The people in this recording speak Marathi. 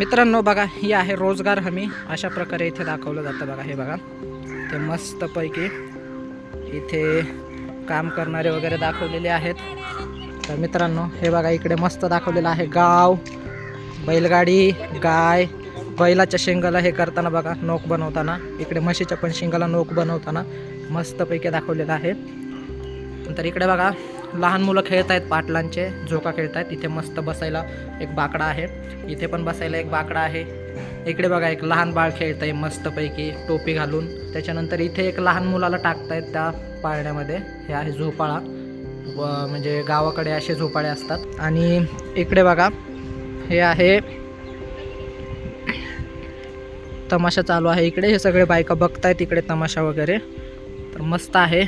मित्रांनो बघा, ही आहे रोजगार हमी. अशा प्रकारे इथे दाखवलं जातं बघा. हे बघा, ते मस्तपैकी इथे काम करणारे वगैरे दाखवलेले आहेत. तर मित्रांनो हे बघा, इकडे मस्त दाखवलेलं आहे गाव, बैलगाडी, गाय, बैलाच्या शेंगाला हे करताना बघा, नोक बनवताना. इकडे म्हशीच्या पण शेंगाला नोक बनवताना मस्तपैकी दाखवलेलं आहे. नंतर इकडे बघा, लहान मुलं खेळत आहेत, पाटलांचे झोका खेळत आहेत. इथे मस्त बसायला एक बाकडा आहे, इथे पण बसायला एक बाकडा आहे. इकडे बघा, एक लहान बाळ खेळत आहे मस्तपैकी टोपी घालून. त्याच्यानंतर इथे एक लहान मुलाला टाकतायत त्या पाळण्यामध्ये. हे आहे झोपाळा, म्हणजे गावाकडे असे झोपाळे असतात. आणि इकडे बघा, हे आहे तमाशा चालू आहे. इकडे हे सगळे बायका बघतायत इकडे तमाशा वगैरे. तर मस्त आहे.